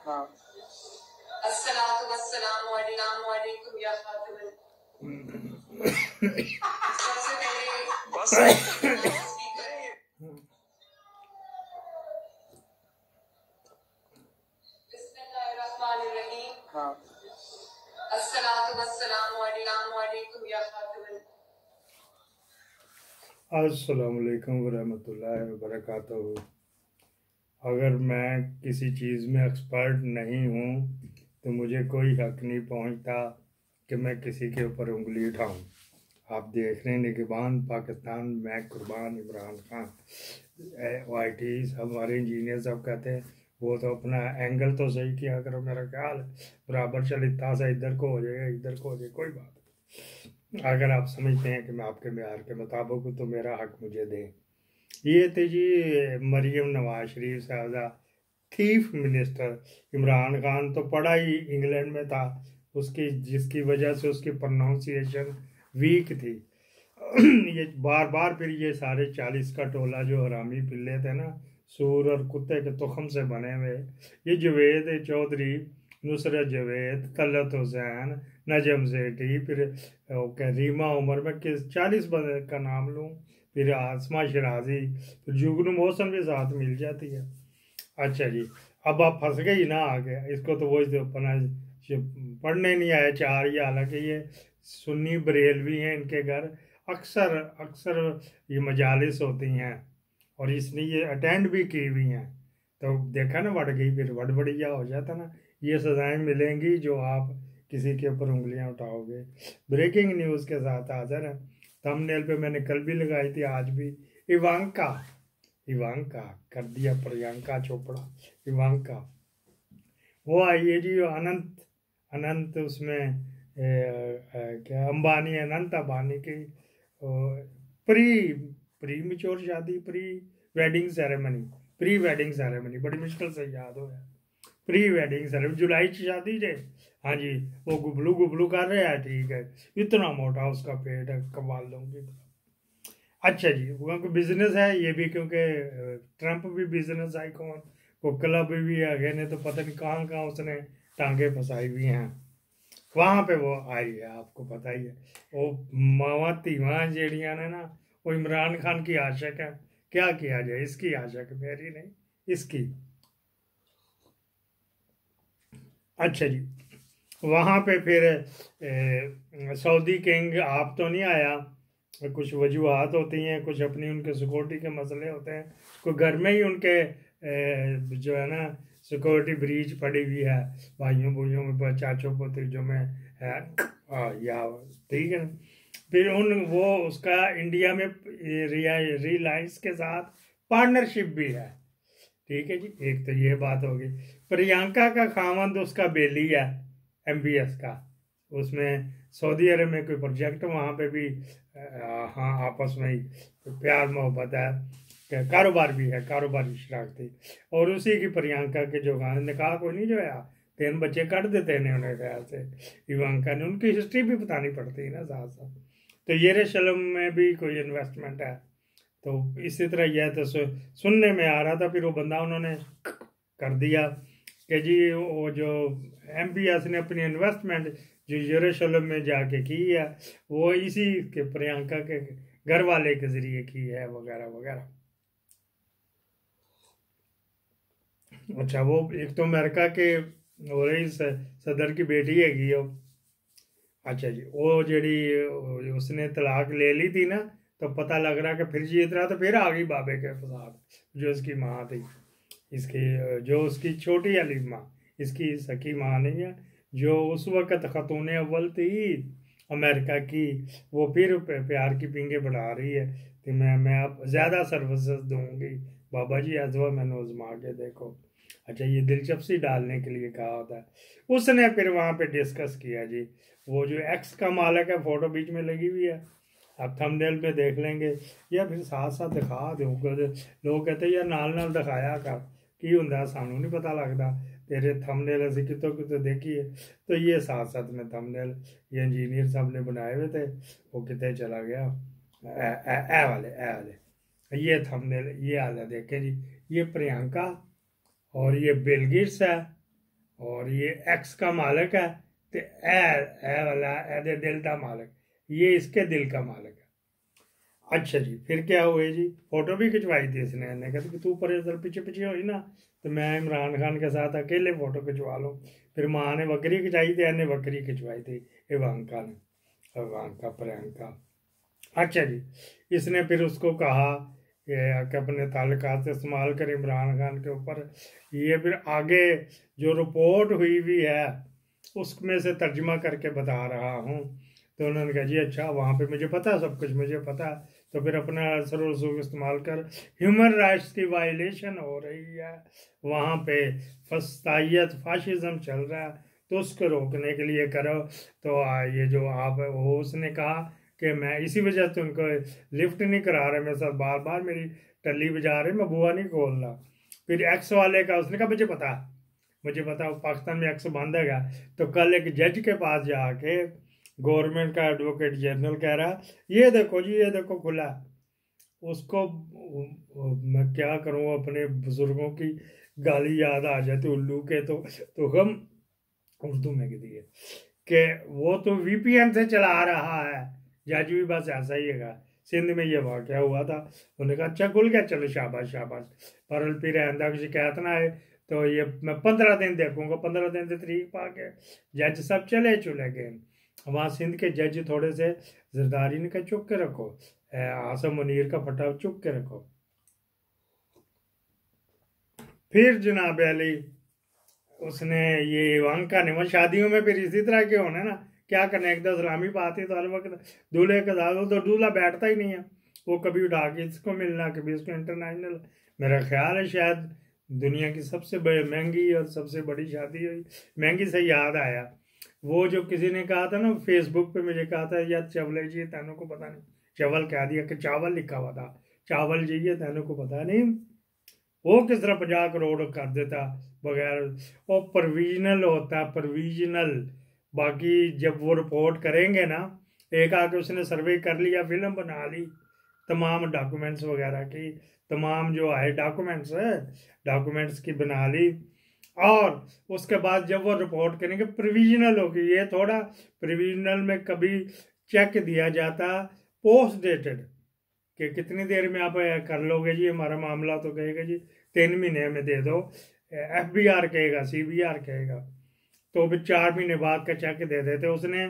हाँ अस्सलातु वस्सलामु अलैकुम या फातिमा। सबसे पहले बस बिस्मिल्लाहिर्रहमानिर्रहीम। हाँ अस्सलातु वस्सलामु अलैकुम या फातिमा। अस्सलाम वालेकुम वरहमतुल्लाहि वबरकातुहू। अगर मैं किसी चीज़ में एक्सपर्ट नहीं हूँ तो मुझे कोई हक नहीं पहुँचता कि मैं किसी के ऊपर उंगली उठाऊँ। आप देख रहे हैं निगहबान पाकिस्तान, मैं कुर्बान इमरान खान YT हमारे इंजीनियर साहब कहते हैं वो तो अपना एंगल तो सही किया करो, मेरा ख्याल बराबर चलिता सा इधर को हो जाएगा इधर को हो जाएगा, कोई बात नहीं। अगर आप समझते हैं कि मैं आपके म्यार के मुताबिक हूँ तो मेरा हक मुझे दें। ये थे जी मरीम नवाज शरीफ साहबा, चीफ मिनिस्टर। इमरान खान तो पड़ा ही इंग्लैंड में था, उसकी जिसकी वजह से उसकी प्रोनाउंसिएशन वीक थी। ये बार बार फिर ये सारे 40 का टोला जो हरामी पिल्ले थे ना, सूर और कुत्ते के तुखम से बने हुए, ये जावेद चौधरी, नुसरत जावेद, तलत हुसैन, नजम सेठी, फिर रीमा उमर, में किस 40 का नाम लूँ, फिर आसमा शराजी, फिर जुगनू मौसम भी साथ मिल जाती है। अच्छा जी, अब आप फंस गई ना आगे, इसको तो वो अपना पढ़ने नहीं आया चार ही, हालांकि ये सुन्नी बरेलवी हैं, इनके घर अक्सर अक्सर ये मजालिस होती हैं और इसने ये अटेंड भी की हुई हैं। तो देखा ना, बढ़ गई, फिर बढ़िया हो जाता ना। ये सजाएं मिलेंगी जो आप किसी के ऊपर उंगलियां उठाओगे। ब्रेकिंग न्यूज़ के साथ हाजिर है। थंबनेल पे मैंने कल भी लगाई थी, आज भी। इवांका इवांका कर दिया प्रियंका चोपड़ा। इवांका वो आई है जी, अनंत अनंत उसमें क्या अंबानी, अनंत अंबानी की प्री प्री मिच्योर शादी, प्री वेडिंग सेरेमनी बड़ी मुश्किल से याद हो। प्री वेडिंग सेरेमनी जुलाई की शादी जे। हाँ जी, वो गुबलू गुबलू कर रहे हैं, ठीक है, इतना मोटा उसका पेट है, कमाल लूंगी। अच्छा जी, क्योंकि बिजनेस है ये भी, क्योंकि ट्रंप भी बिजनेस आइकॉन, वो क्लब भी है गए ने, तो पता नहीं कहाँ कहाँ उसने टांगे फंसाई हुई हैं। वहाँ पे वो आई है, आपको पता ही है। वो मावा धीवा जेड़िया ने ना, वो इमरान खान की आशिक है। क्या किया जाए, इसकी आशिक, मेरी नहीं, इसकी। अच्छा जी, वहाँ पे फिर सऊदी किंग आप तो नहीं आया, कुछ वजूहत होती हैं, कुछ अपनी उनके सिक्योरिटी के मसले होते हैं, कोई घर में ही उनके जो है ना सिक्योरिटी ब्रीच पड़ी हुई है, भाइयों भूइयों में, चाचों भतीजों में है, या ठीक है। फिर वो उसका इंडिया में रिलायंस के साथ पार्टनरशिप भी है, ठीक है जी। एक तो ये बात होगी। प्रियंका का खामंद उसका बेली है, MBS का, उसमें सऊदी अरब में कोई प्रोजेक्ट, वहाँ पे भी हाँ आपस में ही प्यार मोहब्बत है, कारोबार भी है, कारोबारी शराकती। और उसी की प्रियंका के जो गाने ने कहा कोई नहीं जो है 3 बच्चे काट देते हैं उन्हें ख्याल से इवांका ने, उनकी हिस्ट्री भी बतानी पड़ती है ना साथ साथ। तो येरूशलेम में भी कोई इन्वेस्टमेंट है, तो इसी तरह यह तो सुनने में आ रहा था। फिर वो बंदा उन्होंने कर दिया कि जी वो जो MBS ने अपनी इन्वेस्टमेंट जो यरूशलेम में जाके की है, वो इसी के प्रियंका के घर वाले के जरिए की है, वगैरह वगैरह। अच्छा, वो एक तो अमेरिका के हो रही सदर की बेटी हैगी वो। अच्छा जी, वो जेड़ी उसने तलाक ले ली थी ना, तो पता लग रहा कि फिर जीत रहा, तो फिर आ गई बाबे के फसाद, जो इसकी माँ थी, इसकी जो उसकी छोटी वाली माँ, इसकी सकी माँ नहीं है, जो उस वक़्त खतून अव्वल थी अमेरिका की, वो फिर प्यार की पिंगे बढ़ा रही है कि मैं अब ज़्यादा सर्विसेज दूंगी, बाबा जी अजवा मैंने उजमा के देखो। अच्छा, ये दिलचस्पी डालने के लिए कहा होता है। उसने फिर वहाँ पे डिस्कस किया जी, वो जो एक्स का मालक है, फोटो बीच में लगी हुई है, आप थंबनेल पे देख लेंगे, या फिर साथ साथ दिखा दूंगा। लोग कहते हैं यार नाल नाल दिखाया कर, की हुंदा सानू नहीं पता लगता, तेरे थंबनेल असी कितों कितों देखिए। तो ये साथ साथ में थंबनेल ये इंजीनियर साहब ने बनाए हुए थे, वो कितने चला गया, ए वाले ये थंबनेल, ये हाल है, देखें जी, ये प्रियंका और ये बिल गेट्स है, और ये एक्स का मालिक है, तो ए वाला ए दिल का मालिक, ये इसके दिल का मालिक है। अच्छा जी, फिर क्या हुए जी, फोटो भी खिंचवाई थी इसने, ने कहते कि तू पर इधर पीछे पीछे हुई ना, तो मैं इमरान खान के साथ अकेले फोटो खिंचवा लूँ। फिर माँ ने बकरी खिंचाई थी, ने बकरी खिंचवाई थी, इवांका ने, इवांका प्रियंका। अच्छा जी, इसने फिर उसको कहा कि अपने ताल्लुकात इस्तेमाल कर इमरान खान के ऊपर। ये फिर आगे जो रिपोर्ट हुई भी है उसमें से तर्जमा करके बता रहा हूँ। तो उन्होंने कहा जी अच्छा, वहाँ पे मुझे पता, सब कुछ मुझे पता। तो फिर अपना असर रसूख इस्तेमाल कर, ह्यूमन राइट्स की वायलेशन हो रही है वहाँ पे, फस्तायत फाशिज्म चल रहा है, तो उसको रोकने के लिए करो। तो ये जो आप वो, उसने कहा कि मैं इसी वजह से उनको लिफ्ट नहीं करा रहे, मेरे साथ बार बार मेरी टल्ली बजा रहे, मैं बुआ नहीं खोल रहा। फिर एक्स वाले का उसने कहा मुझे पता वो पाकिस्तान में एक्स बंद है। तो कल एक जज के पास जाके गवर्नमेंट का एडवोकेट जनरल कह रहा ये देखो जी, ये देखो खुला। उसको मैं क्या करूँ, अपने बुजुर्गों की गाली याद आ जाती उल्लू के, तो हम उर्दू में कह दिए कि वो तो वीपीएन से चला रहा है। जज भी बस ऐसा ही है। सिंध में ये वाक़या हुआ था, उन्होंने कहा अच्छा खुल गया, चलो शाबाश शाबाश, पर फिर आंदा की शिकायत ना आए। तो ये मैं 15 दिन देखूंगा, 15 दिन से तरीक पा के जज सब चले गए। वहाँ सिंध के जज थोड़े से जरदारी ने कहा चुप के रखो, आसम मुनीर का फटा चुप के रखो। फिर जनाब अली उसने ये इवांका ने, वो शादियों में फिर इसी तरह के होने ना, क्या करने, एक दो सलामी पाती तो हर वक्त दूल्हे के साथ, तो दूल्हा बैठता ही नहीं है, वो कभी उठा के इसको मिलना, कभी इसको इंटरनेशनल। मेरा ख्याल है शायद दुनिया की सबसे महंगी और सबसे बड़ी शादी हुई। महंगी से याद आया, वो जो किसी ने कहा था ना फेसबुक पे, मुझे कहा था यार चावल जी, तेनों को पता नहीं, चावल कह दिया कि चावल लिखा हुआ था, चावल जी ये तेनों को पता नहीं, वो किस तरह 50 करोड़ कर देता बगैर, वो प्रोविजनल होता, प्रोविजनल। बाकी जब वो रिपोर्ट करेंगे ना, एक आके उसने सर्वे कर लिया, फिल्म बना ली तमाम डॉक्यूमेंट्स वगैरह की, तमाम जो है डॉक्यूमेंट्स है, डॉक्यूमेंट्स की बना ली, और उसके बाद जब वो रिपोर्ट करेंगे प्रोविजनल होगी। ये थोड़ा प्रोविजनल में कभी चेक दिया जाता पोस्ट डेटेड, कि कितनी देर में आप कर लोगे जी हमारा मामला, तो कहेगा जी 3 महीने में दे दो, FBR कहेगा, CBR कहेगा, तो फिर 4 महीने बाद का चेक दे देते। उसने